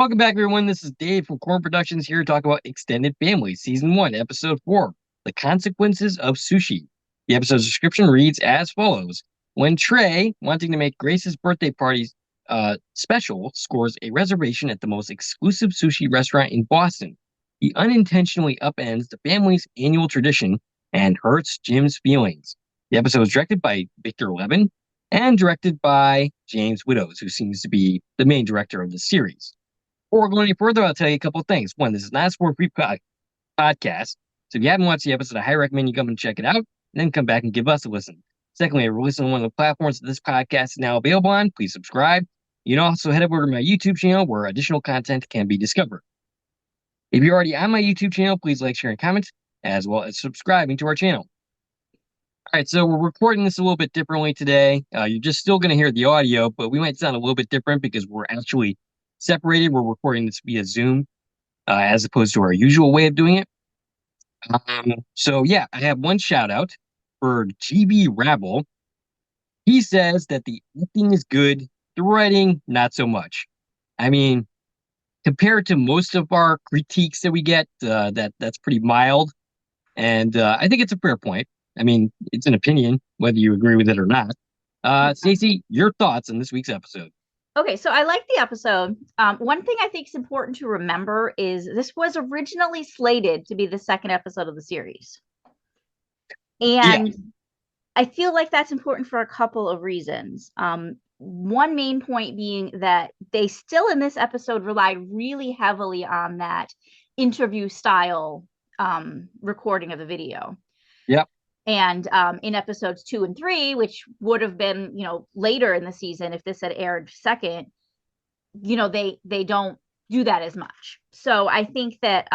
Welcome back, everyone. This is Dave from Corn Productions here to talk about Extended Family, Season 1, Episode 4, The Consequences of Sushi. The episode's description reads as follows. When Trey, wanting to make Grace's birthday party special, scores a reservation at the most exclusive sushi restaurant in Boston, he unintentionally upends the family's annual tradition and hurts Jim's feelings. The episode was directed by Victor Levin and directed by James Widows, who seems to be the main director of the series. Before we go any further, I'll tell you a couple of things. One, this is not a sport-free podcast, so if you haven't watched the episode, I highly recommend you come and check it out, and then come back and give us a listen. Secondly, if you're listening on one of the platforms that this podcast is now available on, please subscribe. You can also head over to my YouTube channel where additional content can be discovered. If you're already on my YouTube channel, please like, share, and comment, as well as subscribing to our channel. All right, so we're recording this a little bit differently today. You're just still going to hear the audio, but we might sound a little bit different because we're actually separated. We're recording this via Zoom as opposed to our usual way of doing it. So yeah, I have one shout out for GB Rabble. He says that the acting is good, the writing not so much. I mean, compared to most of our critiques that we get, that's pretty mild, and I think it's a fair point. I mean, it's an opinion, whether you agree with it or not. Stacie, your thoughts on this week's episode? Okay, so I like the episode. One thing I think is important to remember is this was originally slated to be the second episode of the series. And yeah. I feel like that's important for a couple of reasons. One main point being that they still in this episode relied really heavily on that interview style recording of the video. Yep. And in episodes 2 and 3, which would have been, later in the season, if this had aired second, they don't do that as much. So I think that,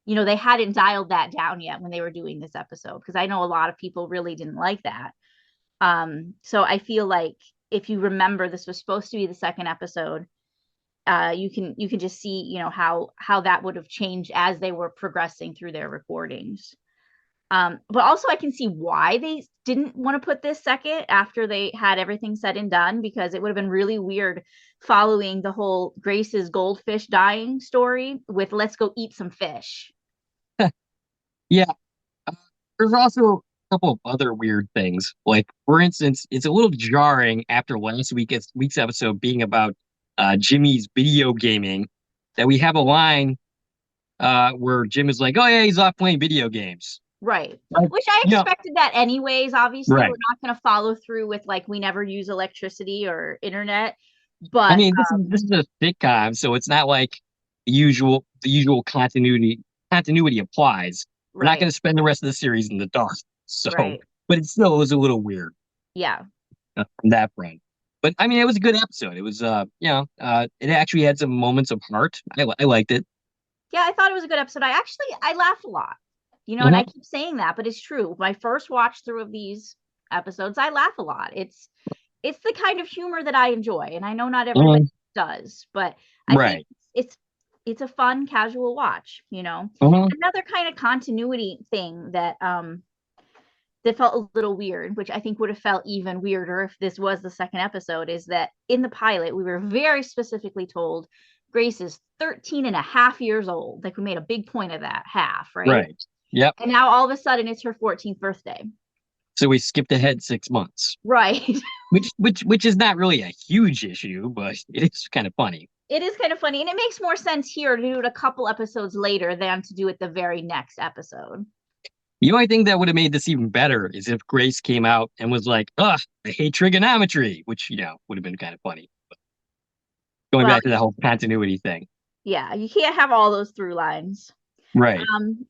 they hadn't dialed that down yet when they were doing this episode, because I know a lot of people really didn't like that. So I feel like if you remember, this was supposed to be the second episode. You can just see, how that would have changed as they were progressing through their recordings. But also I can see why they didn't want to put this second after they had everything said and done, because it would have been really weird following the whole Grace's goldfish dying story with let's go eat some fish. Yeah. There's also a couple of other weird things. Like, for instance, it's a little jarring after last week's episode being about Jimmy's video gaming that we have a line where Jim is like, oh yeah, he's off playing video games. Right. Which I expected that anyways. Obviously, right. We're not going to follow through with we never use electricity or internet. But I mean, this is a sitcom, so it's not like the usual continuity applies. We're not going to spend the rest of the series in the dark. So, but it still was a little weird. Yeah. From that front. But I mean, it was a good episode. It was, it actually had some moments of heart. I liked it. Yeah, I thought it was a good episode. I laughed a lot. And I keep saying that, but it's true. My first watch through of these episodes, I laugh a lot. It's the kind of humor that I enjoy, and I know not everybody does, but I think it's a fun, casual watch. Another kind of continuity thing that that felt a little weird, which I think would have felt even weirder if this was the second episode, is that in the pilot we were very specifically told Grace is 13 and a half years old. Like, we made a big point of that half, right? Right. Yep. And now all of a sudden it's her 14th birthday. So we skipped ahead 6 months. Right. which is not really a huge issue, but it is kind of funny. It is kind of funny. And it makes more sense here to do it a couple episodes later than to do it the very next episode. The only thing that would have made this even better is if Grace came out and was like, I hate trigonometry, which, would have been kind of funny. But going back to the whole continuity thing. Yeah, you can't have all those through lines. Right.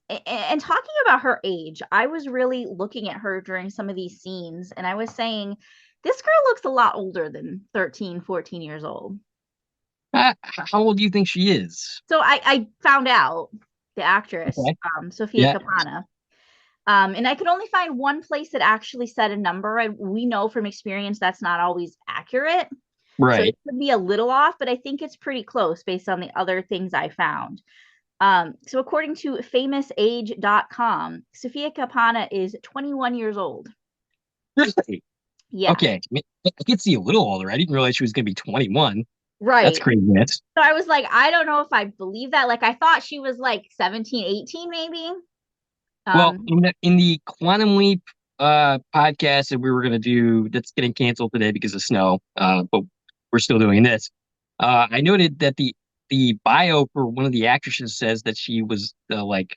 And talking about her age, I was really looking at her during some of these scenes, and I was saying, this girl looks a lot older than 13, 14 years old. How old do you think she is? So I found out the actress, Sophia Capana. And I could only find one place that actually said a number, and we know from experience that's not always accurate. Right. So it could be a little off, but I think it's pretty close based on the other things I found. So according to famousage.com, Sophia Capana is 21 years old. Really? Yeah. Okay. I could see a little older. I didn't realize she was going to be 21. That's Right. craziness. So I was like, I don't know if I believe that. Like I thought she was like 17, 18 maybe. Well, Um, in the Quantum Leap podcast that we were gonna do, that's getting canceled today because of snow. But we're still doing this. I noted that the bio for one of the actresses says that she was like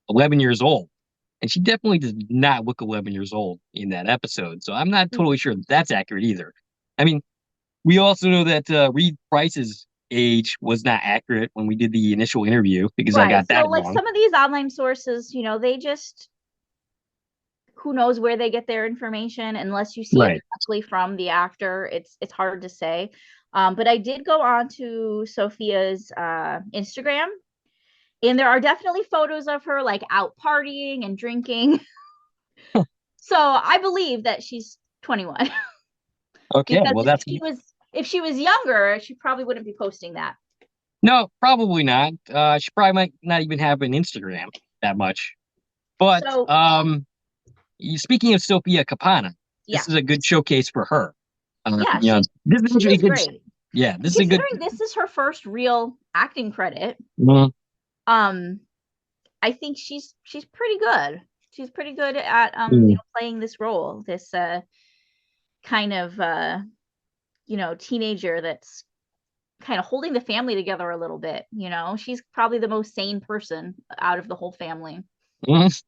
11 years old, and she definitely does not look 11 years old in that episode. So I'm not totally sure that's accurate either. I mean, we also know that Reed Price's age was not accurate when we did the initial interview because I right. got So that like wrong. some of these online sources, they just who knows where they get their information unless you see it Right. directly from the actor. It's hard to say. But I did go on to Sophia's Instagram, and there are definitely photos of her like out partying and drinking. So I believe that she's 21 Okay. because Well, if that's she was younger, she probably wouldn't be posting that. no, probably not. She probably might not even have an Instagram that much. But So speaking of Sophia Capana, yeah, this is a good showcase for her. yeah, This is she actually a was good. great. Yeah, this And is a good. considering this is her first real acting credit, Mm, um, I think she's pretty good. She's pretty good at mm, playing this role, this kind of teenager that's kind of holding the family together a little bit. She's probably the most sane person out of the whole family. mm.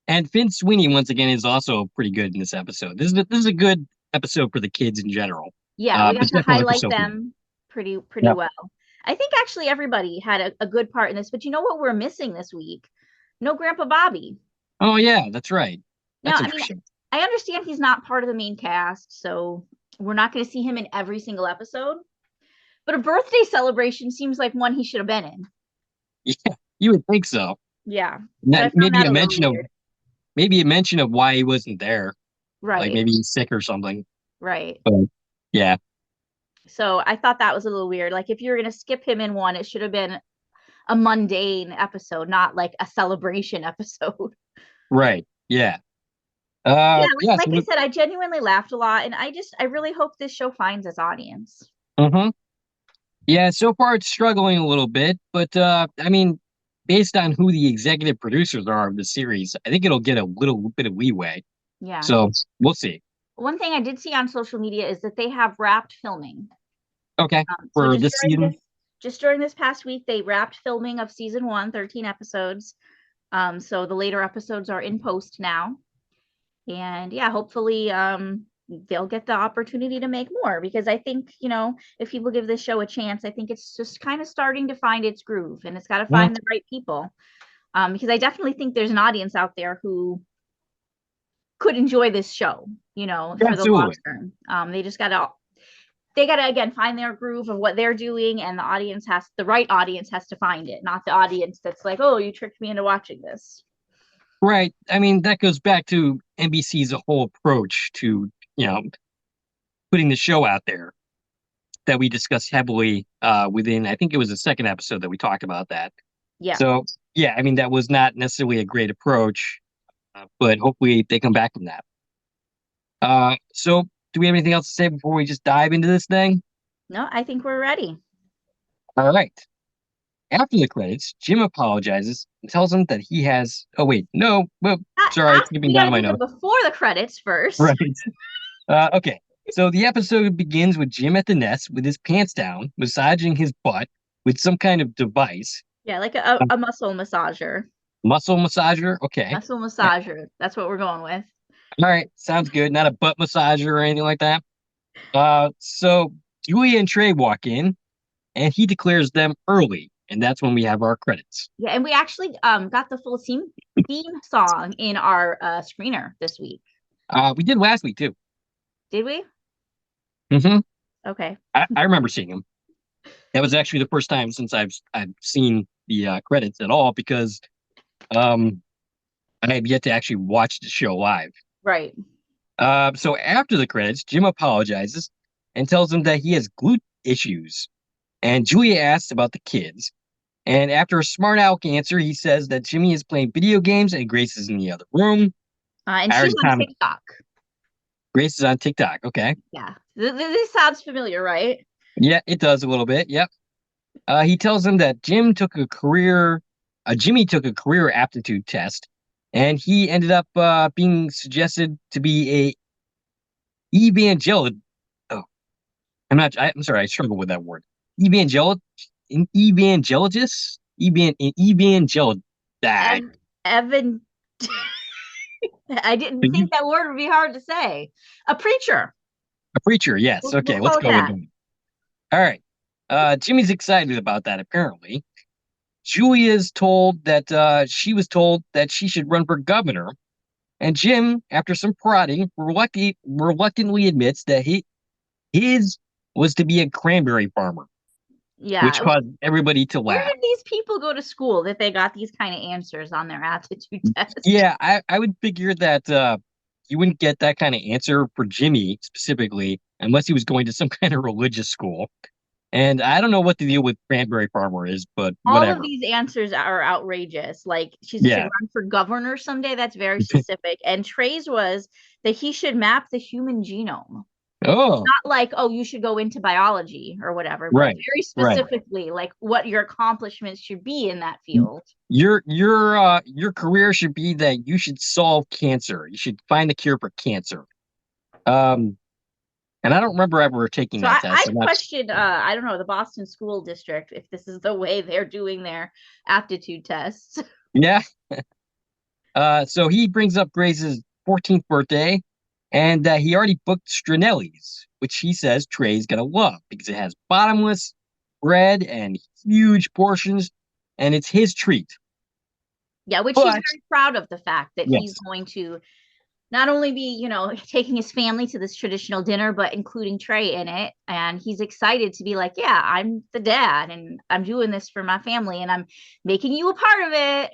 And Finn Sweeney once again is also pretty good in this episode. This is a good episode for the kids in general. Yeah, we But got to definitely for highlight Sophia. them pretty Yep. well. I think actually everybody had a good part in this, but you know what we're missing this week? No Grandpa Bobby. Oh yeah, that's right. Now, That's I mean, interesting. I understand he's not part of the main cast, so we're not going to see him in every single episode. But a birthday celebration seems like one he should have been in. Yeah, you would think so. Yeah. So I That found that a little weird. maybe a mention of why he wasn't there. Like Right. maybe he's sick or something. Right. But yeah, So I thought that was a little weird. Like if you're going to skip him in one, it should have been a mundane episode, not like a celebration episode. right. Yeah. Yeah, Yeah. like I said, I genuinely laughed a lot, and I really hope this show finds its audience. hmm Yeah. So far, it's struggling a little bit, but I mean, based on who the executive producers are of the series, I think it'll get a little bit of leeway. Yeah. So we'll see. One thing I did see on social media is that they have wrapped filming. Okay. So For this season. just during this past week, they wrapped filming of season one, 13 episodes. So the later episodes are in post now. And yeah, hopefully they'll get the opportunity to make more because I think, if people give this show a chance, I think it's just kind of starting to find its groove and it's got to Mhm. find the right people. Because I definitely think there's an audience out there who could enjoy this show, for the long Absolutely. term. They gotta again find their groove of what they're doing, and the right audience has to find it, not the audience that's like, oh, you tricked me into watching this. Right. I mean, that goes back to NBC's whole approach to, you know, putting the show out there that we discussed heavily within, I think it was the second episode that we talked about that. Yeah. So, yeah, I mean, that was not necessarily a great approach, but hopefully they come back from that. So, do we have anything else to say before we just dive into this thing? No, I think we're ready. All right. After the credits, Jim apologizes and tells him that he has. Oh, wait, no. Well, sorry, skipping We down to gotta my do them notes. before the credits first. Right. Okay. So the episode begins with Jim at the nest with his pants down, massaging his butt with some kind of device. Yeah, like a muscle massager. Muscle massager. Okay. Muscle massager. That's what we're going with. All right. Sounds good. Not a butt massager or anything like that. So Julia and Trey walk in and he declares them early. And that's when we have our credits. Yeah, and we actually got the full theme song in our screener this week. We did last week too. Did we? Mm-hmm. Okay. I remember seeing him. That was actually the first time since I've seen the credits at all because um I have yet to actually watch the show live. Right. So after the credits, Jim apologizes and tells him that he has glute issues. And Julia asks about the kids. And after a smart aleck answer, he says that Jimmy is playing video games and Grace is in the other room. And I she's already on commented. TikTok. Grace is on TikTok. Okay. Yeah. This sounds familiar, right? Yeah, it does a little bit. Yep. He tells them that Jimmy took a career aptitude test, and he ended up being suggested to be a evangel. Oh, I'm sorry, I struggle with that word. Evangel, an evangelist, an evangel. Ah, Evan, I didn't think that word would be hard to say. A preacher. a preacher. Yes. We'll Okay, go let's with go with that. that. All right. Jimmy's excited about that. Apparently, Julia's told that she was told that she should run for governor. And Jim, after some prodding, reluctantly admits that his was to be a cranberry farmer, which Yeah. caused everybody to Where laugh. did these people go to school that they got these kind of answers on their aptitude test? Yeah, I would figure that you wouldn't get that kind of answer for Jimmy specifically unless he was going to some kind of religious school. And I don't know what the deal with cranberry farmer is, but All of whatever. these answers are outrageous. Like she should Yeah. run for governor someday. That's very specific. And Trey's was that he should map the human genome. Oh, Not like, oh, you should go into biology or whatever, but right, very right. specifically, like what your accomplishments should be in that field. Your career should be that you should solve cancer. You should find the cure for cancer. Um, and I don't remember ever taking So that I test. I'm not. questioned, I don't know, the Boston School District, if this is the way they're doing their aptitude tests. Yeah. So he brings up Grace's 14th birthday, and he already booked Strinelli's, which he says Trey's gonna love because it has bottomless bread and huge portions, and it's his treat. Yeah, which he's But very proud of the fact that he's yes, going to not only be, taking his family to this traditional dinner, but including Trey in it. And he's excited to be like, yeah, I'm the dad and I'm doing this for my family and I'm making you a part of it.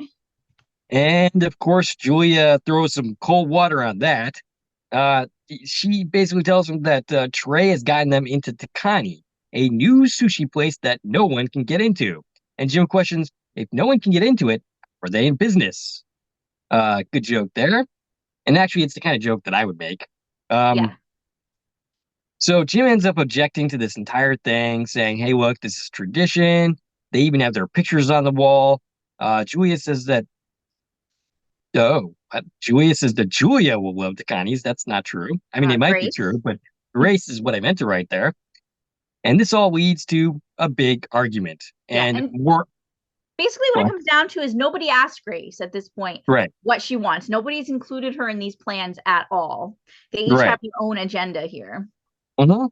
and of course Julia throws some cold water on that. She basically tells him that Trey has gotten them into Takani, a new sushi place that no one can get into. And Jim questions, if no one can get into it, are they in business? Good joke there. And actually, it's the kind of joke that I would make. Yeah. So Jim ends up objecting to this entire thing, saying, hey, look, this is tradition. They even have their pictures on the wall. Julia says that, Julia says that Julia will love Takani's. That's not true. I mean, it might be Grace. true, but Grace is what I meant to write there. And this all leads to a big argument. Yeah. And And more, basically what it well, comes down to is nobody asked Grace at this point right, what she wants. Nobody's included her in these plans at all. They each right. have their own agenda here. Uh-huh.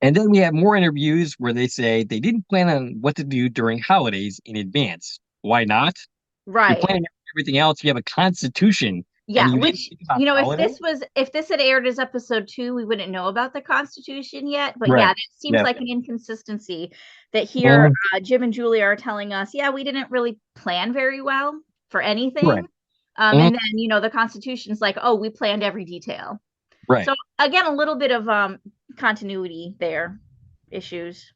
And then we have more interviews where they say they didn't plan on what to do during holidays in advance. Why not? You're Right. planning everything else. You have a constitution, and Yeah, you didn't which, think about holidays. if this had aired as episode 2, we wouldn't know about the Constitution yet. But yeah, Right. it seems Yeah. like an inconsistency that here Mhm. Jim and Julia are telling us, yeah, we didn't really plan very well for anything. Right. Mhm. And then, the Constitution's like, oh, we planned every detail. Right. So again, a little bit of continuity there, issues.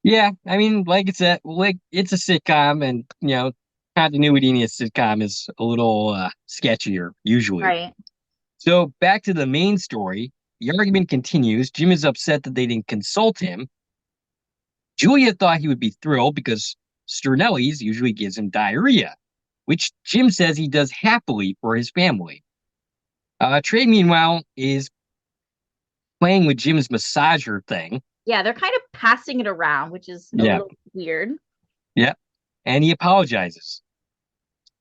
Yeah. I mean, like I said, like it's a sitcom, and continuity in a sitcom is a little sketchier usually. Right. So back to the main story. The argument continues. Jim is upset that they didn't consult him. Julia thought he would be thrilled because Sternelli's usually gives him diarrhea, which Jim says he does happily for his family. Trey, meanwhile, is playing with Jim's massager thing. Yeah, they're kind of passing it around, which is a Yeah, little weird. yeah. And he apologizes.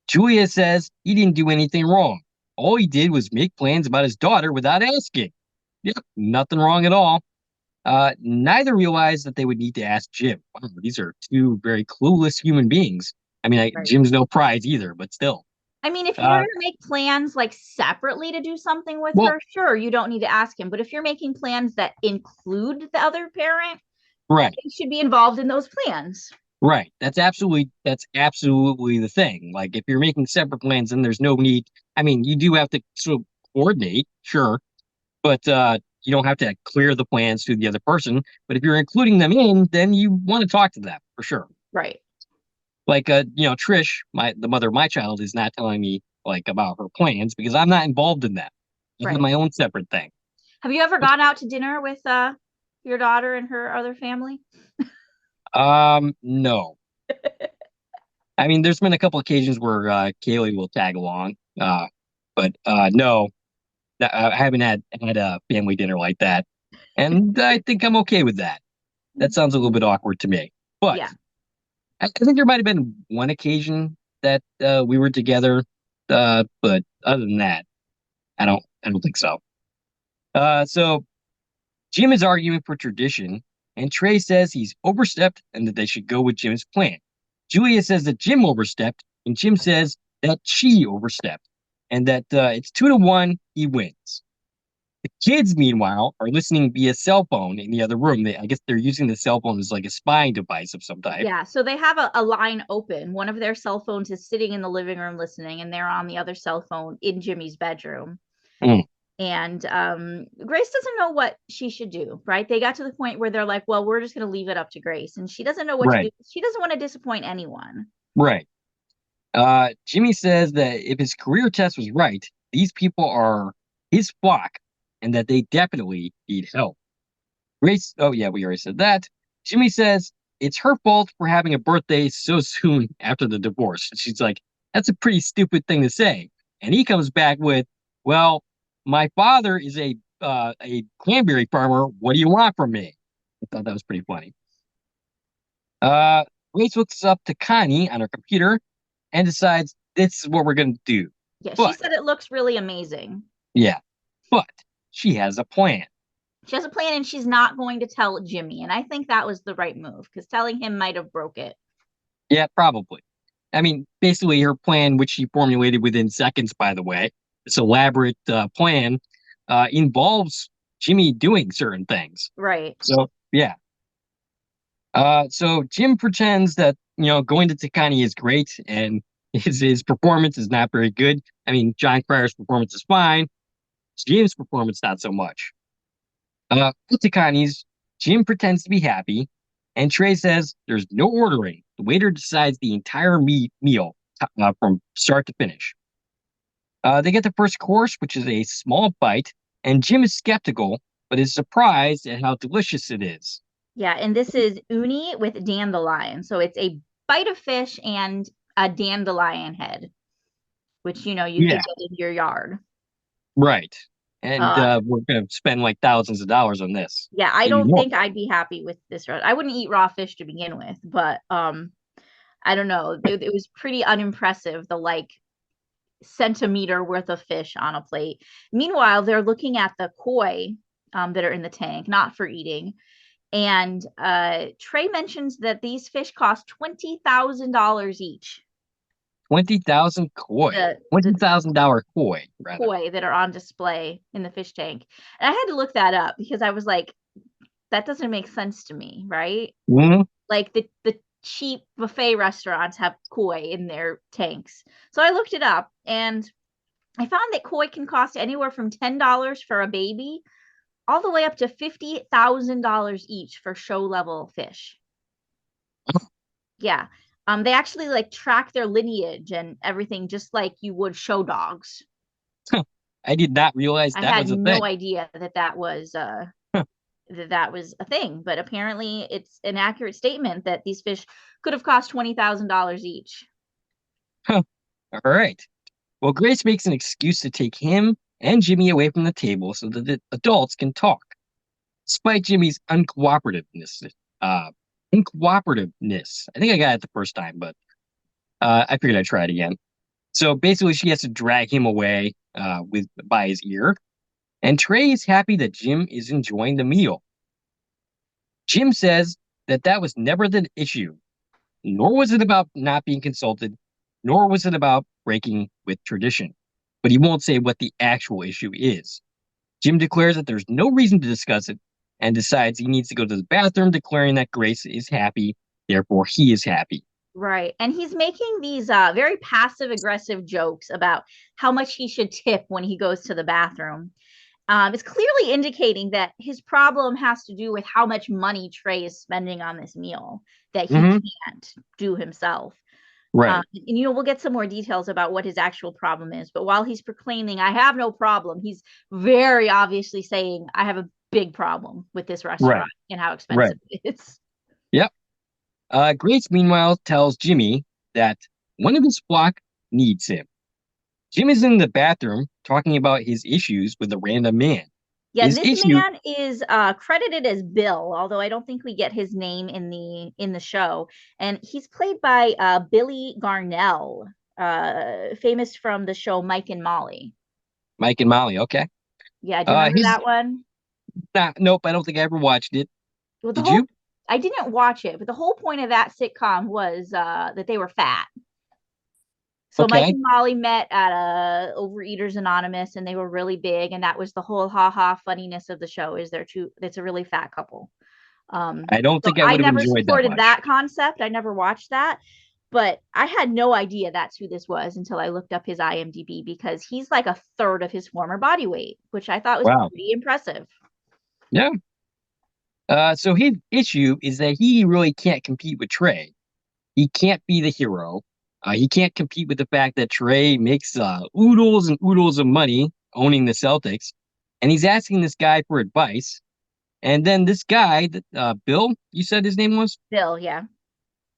Julia says he didn't do anything wrong. All he did was make plans about his daughter without asking. Yep, nothing wrong at all. Neither realized that they would need to ask Jim. Wow, these are two very clueless human beings. I mean, Right. Jim's no prize either, but still. I mean, if you're Uh, going to make plans like separately to do something with well, her, sure, you don't need to ask him. But if you're making plans that include the other parent, right, they should be involved in those plans. right. That's absolutely the thing. Like, if you're making separate plans, then there's no need. I mean, you do have to sort of coordinate, sure, but you don't have to clear the plans to the other person. But if you're including them in, then you want to talk to them for sure. Right. Like, Trish, the mother of my child, is not telling me like about her plans because I'm not involved in that. I have Right. my own separate thing. Have you ever gone out to dinner with your daughter and her other family? No. I mean, there's been a couple occasions where Kaylee will tag along. But no, I haven't had a family dinner like that, and I think I'm okay with that. That sounds a little bit awkward to me. But Yeah. I think there might have been one occasion that we were together, but other than that, I don't think so. So Jim is arguing for tradition, and Trey says he's overstepped and that they should go with Jim's plan. Julia says that Jim overstepped, and Jim says that she overstepped, and that it's 2-1, he wins. The kids, meanwhile, are listening via cell phone in the other room. I guess they're using the cell phone as like a spying device of some type. Yeah, so they have a line open. One of their cell phones is sitting in the living room listening, and they're on the other cell phone in Jimmy's bedroom. Mm. And Grace doesn't know what she should do, right? They got to the point where they're like, well, we're just going to leave it up to Grace. And she doesn't know what to Right, do. She doesn't want to disappoint anyone. right. Jimmy says that if his career test was right, these people are his flock and that they definitely need help. Grace, oh yeah, we already said that. Jimmy says it's her fault for having a birthday so soon after the divorce. She's like, that's a pretty stupid thing to say. And he comes back with, well, my father is a cranberry farmer. What do you want from me? I thought that was pretty funny. Uh, Grace looks up to Connie on her computer and decides this is what we're going to do. Yeah, she But said it looks really amazing. yeah, but she has a plan. She has a plan and she's not going to tell Jimmy. And I think that was the right move because telling him might have broke it. Yeah, probably. I mean, basically, her plan, which she formulated within seconds, by the way, this elaborate plan involves Jimmy doing certain things. Right. So, yeah. So Jim pretends that, going to Takani is great and his performance is not very good. I mean, John Cryer's performance is fine. Jim's performance, not so much. At Takani's, Jim pretends to be happy, and Trey says there's no ordering. The waiter decides the entire meal from start to finish. They get the first course, which is a small bite, and Jim is skeptical, but is surprised at how delicious it is. Yeah, and this is uni with dandelion. So it's a bite of fish and a dandelion head, which you could Yeah, get in your yard. right. And Uh, we're going to spend like thousands of dollars on this. yeah, I Maybe don't more. think I'd be happy with this. I wouldn't eat raw fish to begin with, but I don't know. It was pretty unimpressive, the like centimeter worth of fish on a plate. Meanwhile, they're looking at the koi that are in the tank, not for eating. And Trey mentions that these fish cost $20,000 each. 20,000 koi. The $20,000 koi, rather. koi that are on display in the fish tank. And I had to look that up because I was like, that doesn't make sense to me, right? Mhm. Like the cheap buffet restaurants have koi in their tanks. So I looked it up and I found that koi can cost anywhere from $10 for a baby all the way up to $50,000 each for show level fish. Yeah. They actually like track their lineage and everything just like you would show dogs. I did not realize I that had was a no thing. idea that was that was a thing, but apparently it's an accurate statement that these fish could have cost $20,000 each. All right. Well, Grace makes an excuse to take him and Jimmy away from the table so that the adults can talk. Despite Jimmy's uh, uncooperativeness. I think I got it the first time, but I figured I'd try it again. So basically, she has to drag him away by his ear, and Trey is happy that Jim is enjoying the meal. Jim says that was never the issue, nor was it about not being consulted, nor was it about breaking with tradition. But he won't say what the actual issue is. Jim declares that there's no reason to discuss it and decides he needs to go to the bathroom, declaring that Grace is happy, therefore he is happy. Right. And he's making these very passive aggressive jokes about how much he should tip when he goes to the bathroom. It's clearly indicating that his problem has to do with how much money Trey is spending on this meal that he Hmm. can't do himself. Right. And we'll get some more details about what his actual problem is. But while he's proclaiming, I have no problem, he's very obviously saying, I have a big problem with this Right. restaurant and how Right. expensive it is. Yep. Grace, meanwhile, tells Jimmy that one of his flock needs him. Jim is in the bathroom talking about his issues with a random man. Yeah, His this issue, man is credited as Bill, although I don't think we get his name in the show. And he's played by Billy Garnell, famous from the show Mike and Molly. Mike and Molly, okay. Yeah, do you remember His that one? nope, I don't think I ever watched it. Well, the Did whole you? I didn't watch it, but the whole point of that sitcom was that they were fat. So Mike Okay. and Molly met at Overeaters Anonymous, and they were really big, and that was the whole ha ha funniness of the show. Is they're two? It's a really fat couple. I don't So think I I would have never enjoyed that supported much. that concept. I never watched that, but I had no idea that's who this was until I looked up his IMDb because he's like a third of his former body weight, which I thought was Wow. pretty impressive. Yeah. So his issue is that he really can't compete with Trey. He can't be the hero. He can't compete with the fact that Trey makes oodles and oodles of money owning the Celtics, and he's asking this guy for advice. And then this guy, Bill, you said his name was, Bill, yeah.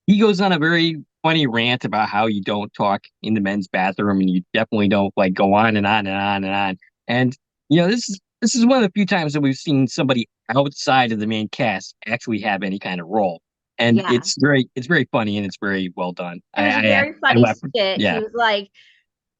he goes on a very funny rant about how you don't talk in the men's bathroom, and you definitely don't like go on and on and on and on. And this is one of the few times that we've seen somebody outside of the main cast actually have any kind of role, and Yeah. it's very funny and it's very well done. It was a very I funny laughed. skit. He Yeah, was like,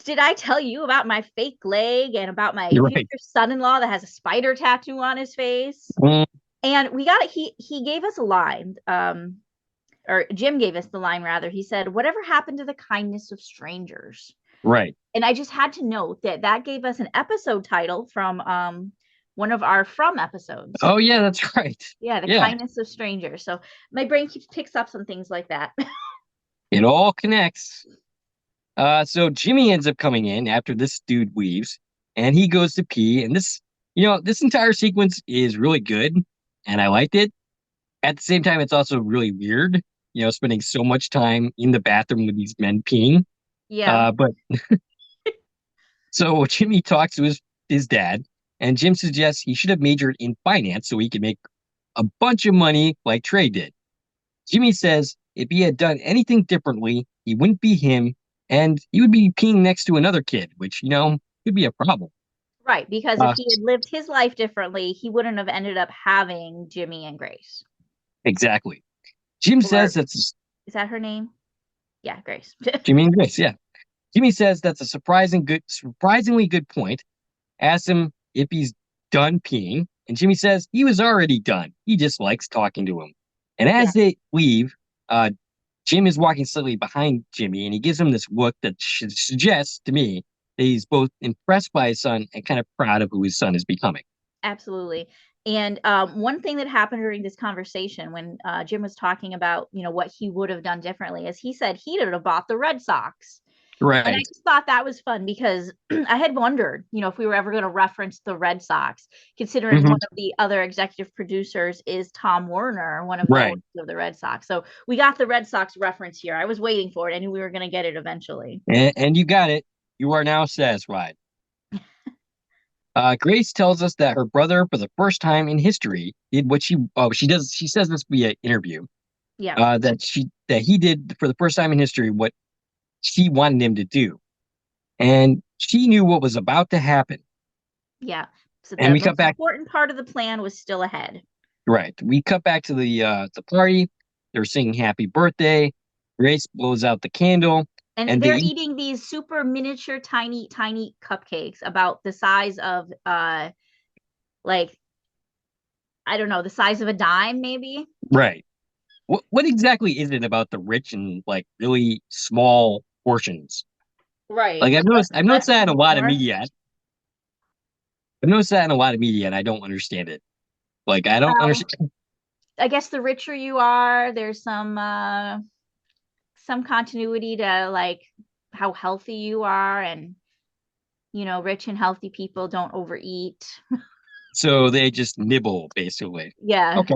did I tell you about my fake leg and about my you're future right. son-in-law that has a spider tattoo on his face? Mm, And he gave us a line, or Jim gave us the line rather. He said, "Whatever happened to the kindness of strangers?" right. And I just had to note that that gave us an episode title from one of our From episodes. Oh yeah, that's right. Yeah, the Yeah, kindness of strangers. So my brain picks up some things like that. it all connects. So Jimmy ends up coming in after this dude leaves, and he goes to pee. And this entire sequence is really good, and I liked it. At the same time, it's also really weird, spending so much time in the bathroom with these men peeing. Yeah, But so Jimmy talks to his dad, and Jim suggests he should have majored in finance so he could make a bunch of money like Trey did. Jimmy says if he had done anything differently, he wouldn't be him, and he would be peeing next to another kid, which could be a problem. right. Because if Uh, he had lived his life differently, he wouldn't have ended up having Jimmy and Grace. exactly. Jim says Or that's is that her name? Yeah, Grace. Jimmy and Grace. Yeah, Jimmy says that's a surprisingly good point. Asks him if he's done peeing, and Jimmy says he was already done. He just likes talking to him. And Yeah, as they leave, uh, Jim is walking slightly behind Jimmy, and he gives him this look that suggests to me that he's both impressed by his son and kind of proud of who his son is becoming. absolutely. And one thing that happened during this conversation when Jim was talking about, what he would have done differently is he said he would have bought the Red Sox. And I Right. just thought that was fun because I had wondered, if we were ever going to reference the Red Sox, considering Hmm. one of the other executive producers is Tom Werner, one of the Right. owners of the Red Sox. So we got the Red Sox reference here. I was waiting for it. I knew we were going to get it eventually. And you got it. You are now satisfied. Grace tells us that her brother, for the first time in history, did what she does. She says this via interview. Yeah. That he did for the first time in history what she wanted him to do, and she knew what was about to happen. Yeah. So And the we cut most back. important part of the plan was still ahead. Right. We cut back to the party. They're singing "Happy Birthday." Grace blows out the candle, And and they they're eat. eating these super miniature, tiny, tiny cupcakes about the size of like I don't know, the size of a dime, maybe. Right. What exactly is it about the rich and like really small portions? Right. Like I've noticed Less that is in a lot of more. media. I've noticed that in a lot of media, and I don't understand it. Like I don't Well, understand. I guess the richer you are, there's some continuity to like how healthy you are, and rich and healthy people don't overeat. So they just nibble basically. Yeah. Okay.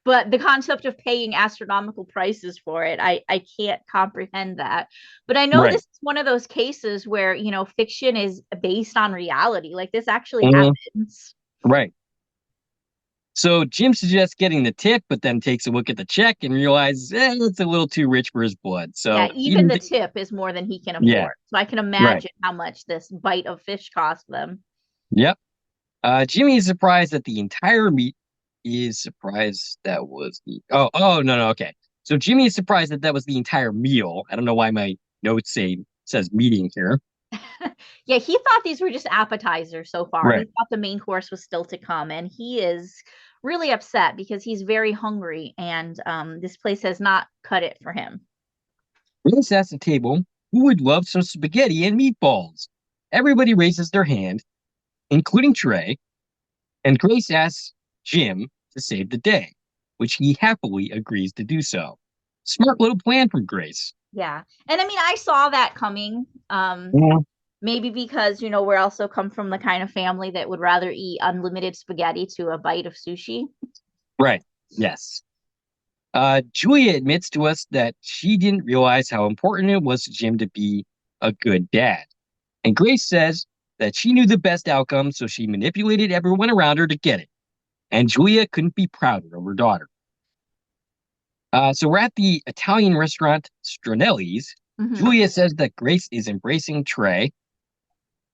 But the concept of paying astronomical prices for it, I can't comprehend that. But I know Right. this is one of those cases where, fiction is based on reality. Like this actually Mhm. happens. Right. So Jim suggests getting the tip, but then takes a look at the check and realizes it's a little too rich for his blood. Yeah, So even the tip is more than he can yeah, afford. So I can right. imagine how much this bite of fish cost them. Yep. Jimmy is surprised that the entire meat is surprised that was the no, okay. So Jimmy is surprised that that was the entire meal. I don't know why my notes says meeting here. Yeah, he thought these were just appetizers so far. He Right. thought the main course was still to come, and he is really upset because he's very hungry, and this place has not cut it for him. Grace asks the table who would love some spaghetti and meatballs. Everybody raises their hand, including Trey, and Grace asks Jim to save the day, which he happily agrees to do so. Smart little plan from Grace. Yeah, and I mean, I saw that coming. Yeah. Maybe because we're also come from the kind of family that would rather eat unlimited spaghetti to a bite of sushi. Right. Yes. Julia admits to us that she didn't realize how important it was to Jim to be a good dad. And Grace says that she knew the best outcome, so she manipulated everyone around her to get it. And Julia couldn't be prouder of her daughter. So we're at the Italian restaurant Stronelli's. Mm-hmm. Julia says that Grace is embracing Trey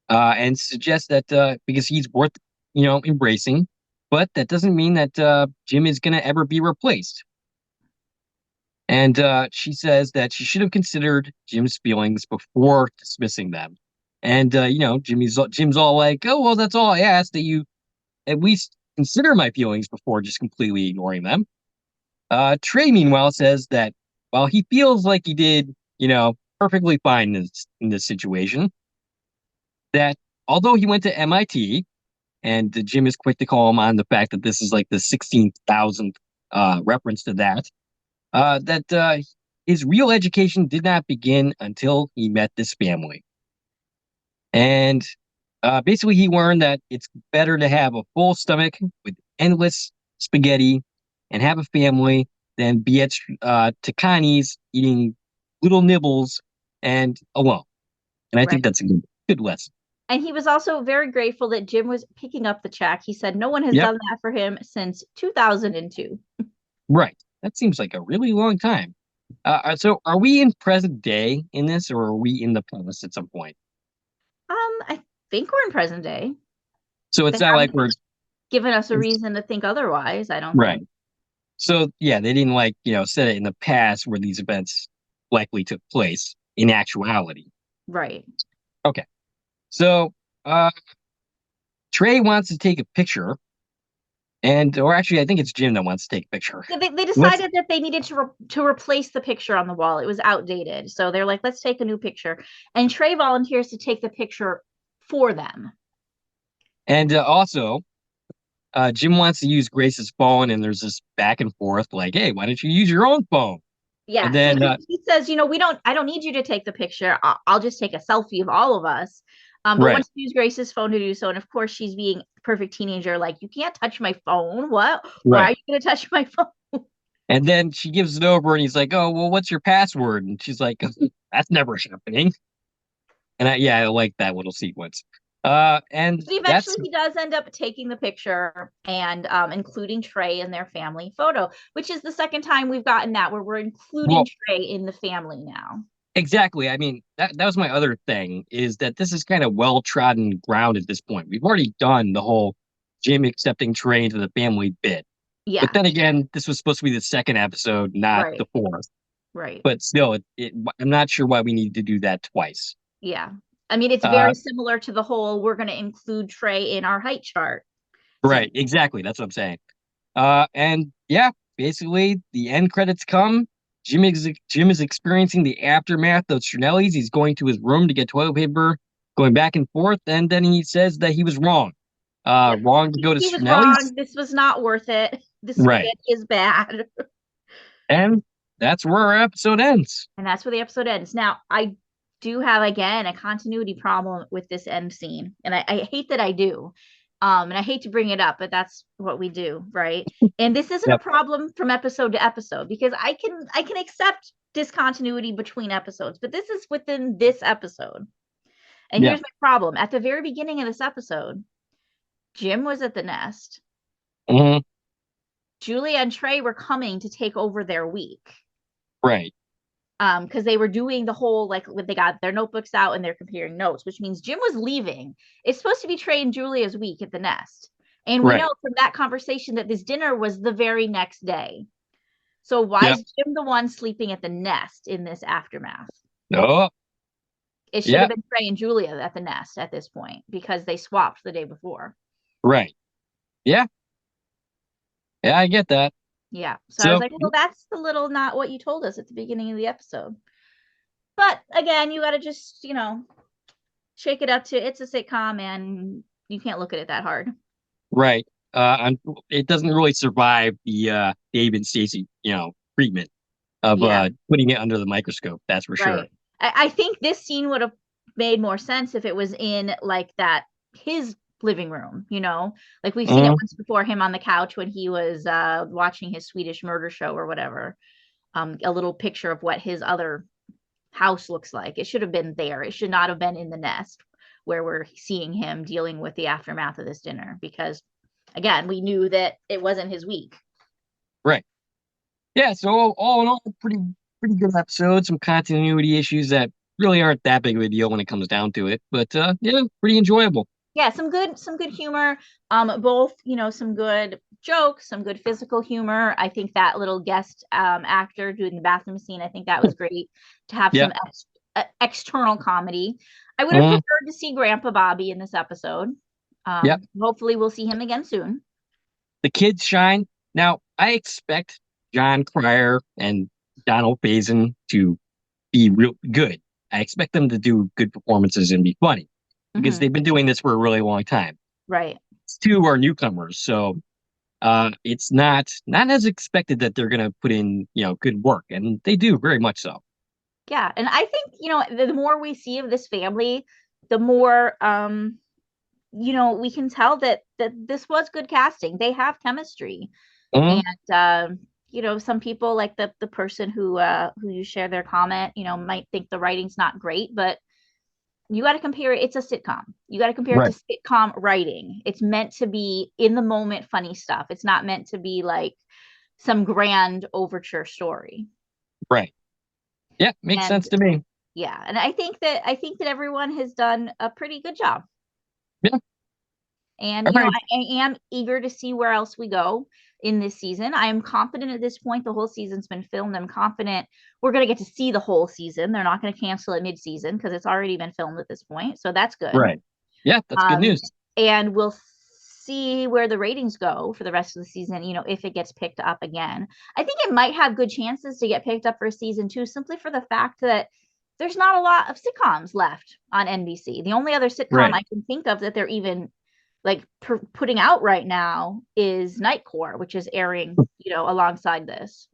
and suggests that because he's worth, embracing, but that doesn't mean that Jim is going to ever be replaced. And she says that she should have considered Jim's feelings before dismissing them. And Jim's all like, "Oh well, that's all I asked, that you at least consider my feelings before just completely ignoring them." Trey, meanwhile, says that while he feels like he did, perfectly fine in this situation, that although he went to MIT, and Jim is quick to call him on the fact that this is like the 16,000th reference to that, that his real education did not begin until he met this family. And basically, he learned that it's better to have a full stomach with endless spaghetti and have a family than be at Takani's eating little nibbles and alone. And I Right. think that's a good lesson. And he was also very grateful that Jim was picking up the check. He said no one has Yep. done that for him since 2002. Right. That seems like a really long time. So are we in present day in this, or are we in the past at some point? I think we're in present day. So They it's not like haven't we're given us a reason to think otherwise, I don't right. think. So yeah, they didn't set it in the past where these events likely took place in actuality. Right. Okay. So Trey wants to take a picture, or actually, I think it's Jim that wants to take a picture. Yeah, they Let's decided that they needed to replace the picture on the wall. It was outdated. So they're like, let's take a new picture. And Trey volunteers to take the picture for them. and also Jim wants to use Grace's phone, and there's this back and forth like, "Hey, why don't you use your own phone?" And Yeah, then he says, I don't need you to take the picture. I'll just take a selfie of all of us. But right, once you use Grace's phone to do so, and of course she's being a perfect teenager, like, you can't touch my phone. What? Why are right. you going to touch my phone? And then she gives it over, and he's like, "Oh, well, what's your password?" And she's like, "That's never happening." And I like that little sequence. And But that's eventually he does end up taking the picture and including Trey in their family photo, which is the second time we've gotten that where we're including well, Trey in the family now. exactly. I mean, that was my other thing, is that this is kind of well trodden ground at this point. We've already done the whole Jim accepting Trey into the family bit. But Yeah, then again, this was supposed to be the second episode, not the right, fourth. right. But still, I'm not sure why we need to do that twice. Yeah. I mean, it's Uh, very similar to the whole we're going to include Trey in our height chart right, scene. exactly. That's what I'm saying. And yeah, basically, the end credits come. Jim is experiencing the aftermath of Strinelli's. He's going to his room to get toilet paper, going back and forth, and then he says that he was wrong. Yep. Wrong to go to He was Strinelli's. wrong. This was not worth it. The Right. spaghetti is bad. And that's where our episode ends. And that's where the episode ends. Now, I do have, again, a continuity problem with this end scene. And I hate that I do. And I hate to bring it up, but that's what we do, right? And this isn't a Yep. problem from episode to episode because I can accept discontinuity between episodes, but this is within this episode. And Yeah. here's my problem. At the very beginning of this episode, Jim was at the nest. Mhm. Julia and Trey were coming to take over their week. Right. Because they were doing the whole, like, they got their notebooks out and they're comparing notes, which means Jim was leaving. It's supposed to be Trey and Julia's week at the nest. And we know Right. from that conversation that this dinner was the very next day. So why Yep. is Jim the one sleeping at the nest in this aftermath? Oh, It should have yeah. been Trey and Julia at the nest at this point because they swapped the day before. Right. Yeah. Yeah, I get that. Yeah. So I was So, like, well, that's the little not what you told us at the beginning of the episode. But again, you got to just, shake it up to it's a sitcom and you can't look at it that hard. right. It doesn't really survive the Dave and Stacie, treatment of Yeah. putting it under the microscope. That's for sure. Right. I think this scene would have made more sense if it was in like that his living room, like we've seen it once before, him on the couch when he was watching his Swedish murder show or whatever. A little picture of what his other house looks like. It should have been there. It should not have been in the nest where we're seeing him dealing with the aftermath of this dinner because again, we knew that it wasn't his week. Right. Yeah. So all in all, pretty good episode. Some continuity issues that really aren't that big of a deal when it comes down to it. But yeah, pretty enjoyable. Yeah, some good humor. Both, some good jokes, some good physical humor. I think that little guest actor doing the bathroom scene, I think that was great to have Yeah. some external comedy. I would have preferred to see Grandpa Bobby in this episode. Yep. Hopefully we'll see him again soon. The kids shine. Now, I expect John Cryer and Donald Faison to be real good. I expect them to do good performances and be funny because they've been doing this for a really long time. Right. These two are newcomers, so it's not as expected that they're going to put in good work, and they do very much so. Yeah, and I think the more we see of this family, the more we can tell that this was good casting. They have chemistry. And some people, like the person who you share their comment, might think the writing's not great, but you got to compare it. It's a sitcom. You got to compare it to sitcom writing. It's meant to be in the moment funny stuff. It's not meant to be like some grand overture story. Right. Yeah, makes sense to me. Yeah, and I think that everyone has done a pretty good job. Yeah. And I am eager to see where else we go in this season. I am confident at this point. The whole season's been filmed. I'm confident we're going to get to see the whole season. They're not going to cancel it mid-season because it's already been filmed at this point. So that's good. Right. Yeah, that's good news. And we'll see where the ratings go for the rest of the season, if it gets picked up again. I think it might have good chances to get picked up for season 2 simply for the fact that there's not a lot of sitcoms left on NBC. The only other sitcom I can think of that they're even like putting out right now is Night Court, which is airing, alongside this.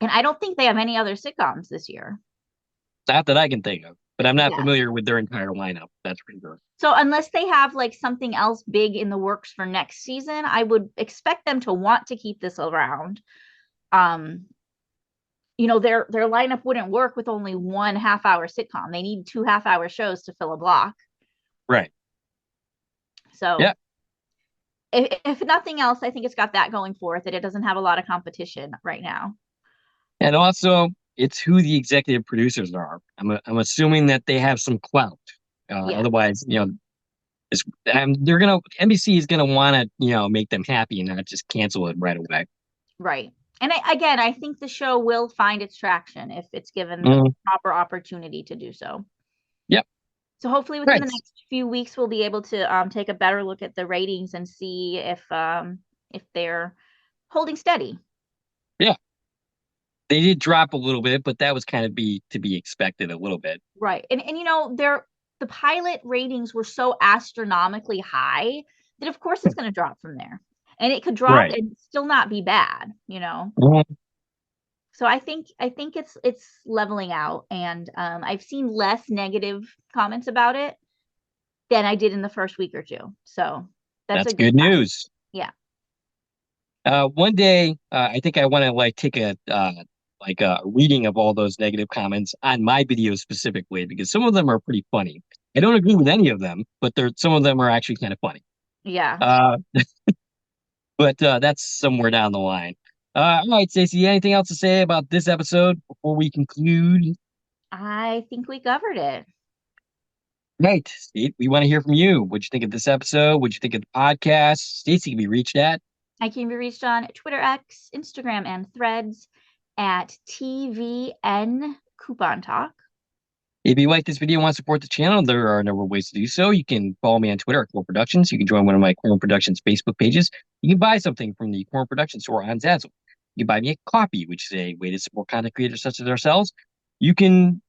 And I don't think they have any other sitcoms this year. Not that I can think of, but I'm not familiar with their entire lineup. That's for sure. So unless they have like something else big in the works for next season, I would expect them to want to keep this around. Their lineup wouldn't work with only 1 half-hour sitcom. They need 2 half-hour shows to fill a block. Right. So yeah. If nothing else, I think it's got that going for it, that it doesn't have a lot of competition right now. And also, it's who the executive producers are. I'm assuming that they have some clout. Otherwise, NBC is gonna want to make them happy and not just cancel it right away. Right. And I think the show will find its traction if it's given the proper opportunity to do so. Yep. So hopefully within the next few weeks, we'll be able to take a better look at the ratings and see if they're holding steady. Yeah. They did drop a little bit, but that was kind of to be expected a little bit. Right. And the pilot ratings were so astronomically high that of course it's going to drop from there. And it could drop and still not be bad, So I think it's leveling out, and I've seen less negative comments about it than I did in the first week or two. So that's good news. Yeah. One day, I think I want to take a reading of all those negative comments on my video specifically, because some of them are pretty funny. I don't agree with any of them, but some of them are actually kind of funny. Yeah. but that's somewhere down the line. All right, Stacie, anything else to say about this episode before we conclude? I think we covered it. Right, Steve, we want to hear from you. What'd you think of this episode? What'd you think of the podcast? Stacie can be reached at. I can be reached on Twitter, X, Instagram, and Threads at TVN Coupon Talk. If you like this video and want to support the channel, there are a number of ways to do so. You can follow me on Twitter at Core Productions. You can join one of my Core Productions Facebook pages. You can buy something from the Core Productions store on Zazzle. You can buy me a coffee, which is a way to support content creators such as ourselves. You can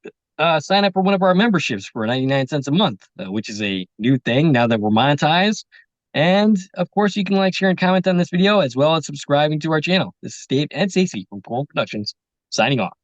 sign up for one of our memberships for 99 cents a month, which is a new thing now that we're monetized. And of course, you can like, share, and comment on this video, as well as subscribing to our channel. This is Dave and Stacie from Core Productions, signing off.